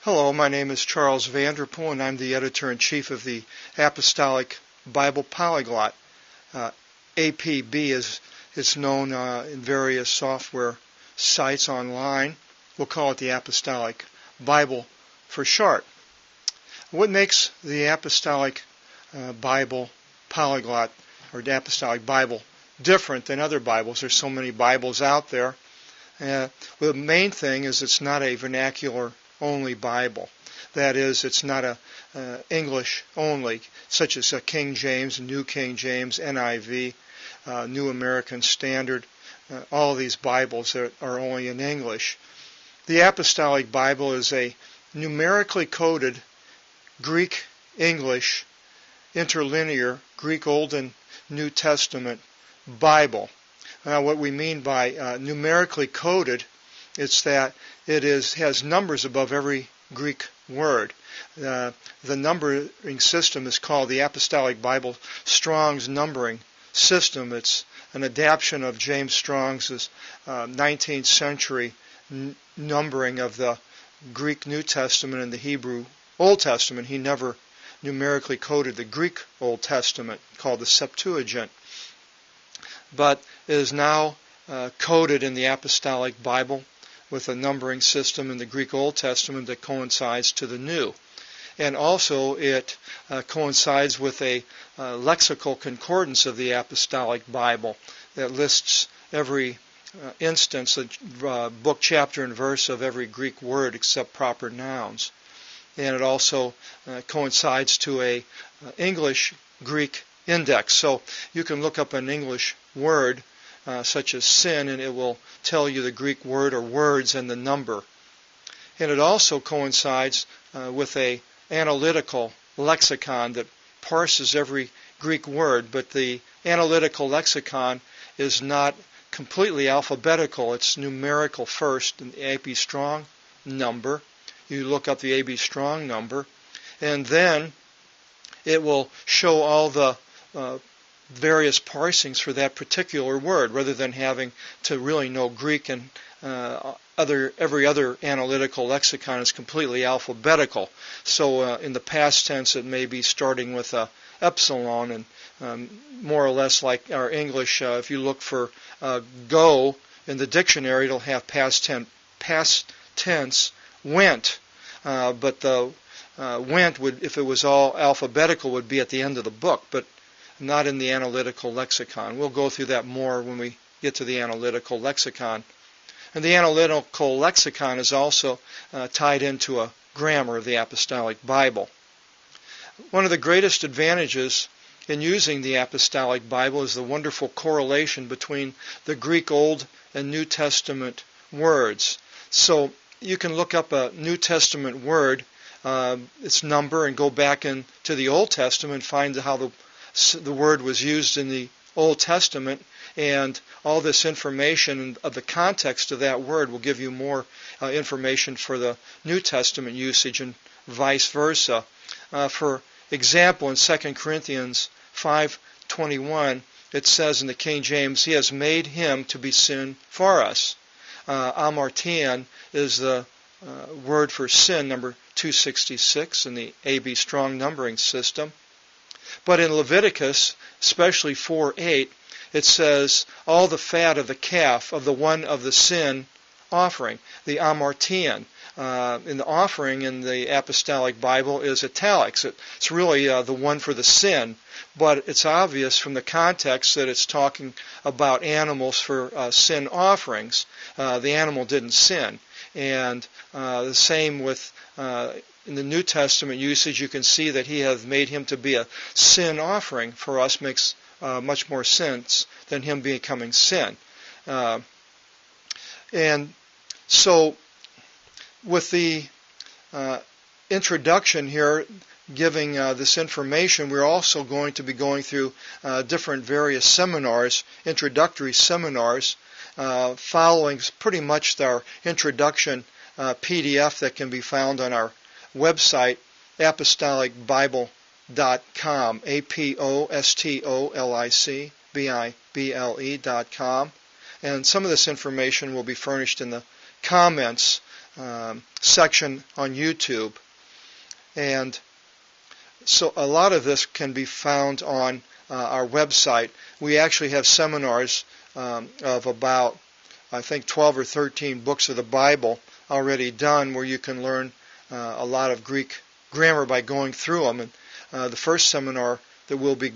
Hello, my name is Charles Vanderpool, and I'm the editor-in-chief of the Apostolic Bible Polyglot. APB is it's known in various software sites online. We'll call it the Apostolic Bible for short. What makes the Apostolic Bible Polyglot, or the Apostolic Bible, different than other Bibles? There's so many Bibles out there. Well, the main thing is it's not a vernacular only Bible. That is, it's not a English only, such as a King James, New King James, NIV, New American Standard. All of these Bibles are only in English. The Apostolic Bible is a numerically coded Greek-English interlinear Greek Old and New Testament Bible. Now, what we mean by numerically coded, it's that it has numbers above every Greek word. The numbering system is called the Apostolic Bible Strong's numbering system. It's an adaptation of James Strong's 19th century numbering of the Greek New Testament and the Hebrew Old Testament. He never numerically coded the Greek Old Testament, called the Septuagint, but it is now coded in the Apostolic Bible with a numbering system in the Greek Old Testament that coincides to the New. And also it coincides with a lexical concordance of the Apostolic Bible that lists every instance, book, chapter, and verse of every Greek word except proper nouns. And it also coincides to a English-Greek index. So you can look up an English word such as sin, and it will tell you the Greek word or words and the number. And it also coincides with a analytical lexicon that parses every Greek word, but the analytical lexicon is not completely alphabetical. It's numerical first, an AB Strong number. You look up the AB Strong number, and then it will show all the various parsings for that particular word, rather than having to really know Greek, and every other analytical lexicon is completely alphabetical. So in the past tense it may be starting with a epsilon, and more or less like our English, if you look for go in the dictionary, it'll have past tense went, but the went would, if it was all alphabetical, would be at the end of the book, but not in the analytical lexicon. We'll go through that more when we get to the analytical lexicon. And the analytical lexicon is also tied into a grammar of the Apostolic Bible. One of the greatest advantages in using the Apostolic Bible is the wonderful correlation between the Greek Old and New Testament words. So you can look up a New Testament word, its number, and go back into the Old Testament and find how the word was used in the Old Testament, and all this information of the context of that word will give you more information for the New Testament usage, and vice versa. For example, in 2 Corinthians 5:21, it says in the King James, "He has made him to be sin for us." Amartian is the word for sin, number 266 in the AB Strong numbering system. But in Leviticus, especially 4:8, it says, "all the fat of the calf of the one of the sin offering," the amartian. In the offering in the Apostolic Bible is italics. It's really the one for the sin, but it's obvious from the context that it's talking about animals for sin offerings. The animal didn't sin. And the same with in the New Testament usage, you can see that he hath made him to be a sin offering for us. Makes much more sense than him becoming sin. And so with the introduction here, giving this information, we're also going to be going through different various seminars, introductory seminars, following pretty much our introduction PDF that can be found on our website, apostolicbible.com, apostolicbible.com. And some of this information will be furnished in the comments section on YouTube. And so a lot of this can be found on our website. We actually have seminars of about, I think, 12 or 13 books of the Bible already done, where you can learn a lot of Greek grammar by going through them. And the first seminar that we'll be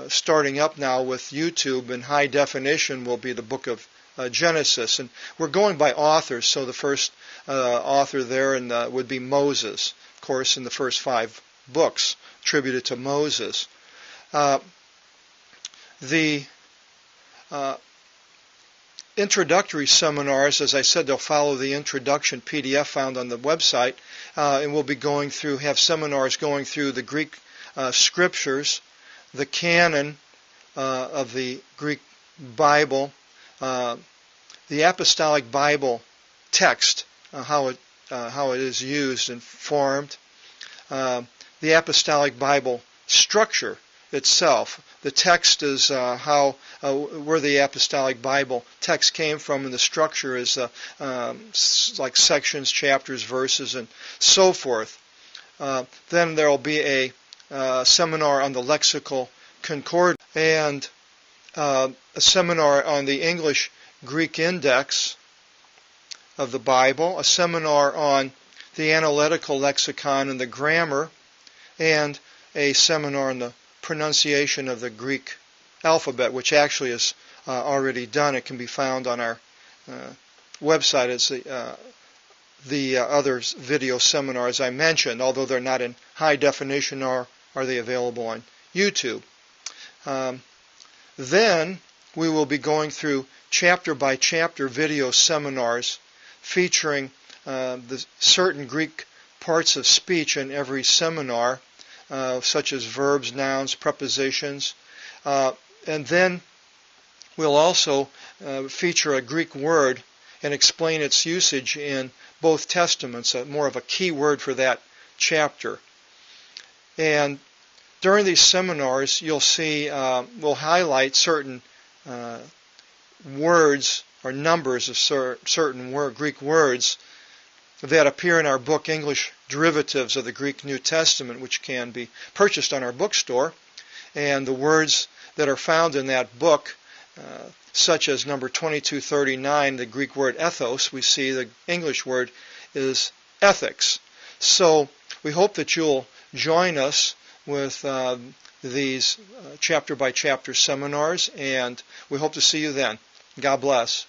starting up now with YouTube in high definition will be the book of Genesis. And we're going by authors, so the first author there would be Moses, of course, in the first 5 books attributed to Moses. The introductory seminars, as I said, they'll follow the introduction PDF found on the website, and we'll be have seminars going through the Greek scriptures, the canon of the Greek Bible, the Apostolic Bible text, how it is used and formed, the Apostolic Bible structure itself. The text is where the Apostolic Bible text came from, and the structure is like sections, chapters, verses, and so forth. Then there will be a seminar on the lexical concordance, and a seminar on the English Greek index of the Bible, a seminar on the analytical lexicon and the grammar, and a seminar on the pronunciation of the Greek alphabet, which actually is already done. It can be found on our website as the other video seminars I mentioned, although they're not in high definition, nor are they available on YouTube. Then we will be going through chapter by chapter video seminars featuring the certain Greek parts of speech in every seminar, such as verbs, nouns, prepositions. And then we'll also feature a Greek word and explain its usage in both testaments, more of a key word for that chapter. And during these seminars, you'll see we'll highlight certain words or numbers of certain Greek words that appear in our book, English Derivatives of the Greek New Testament, which can be purchased on our bookstore. And the words that are found in that book, such as number 2239, the Greek word ethos, we see the English word is ethics. So we hope that you'll join us with these chapter by chapter seminars, and we hope to see you then. God bless.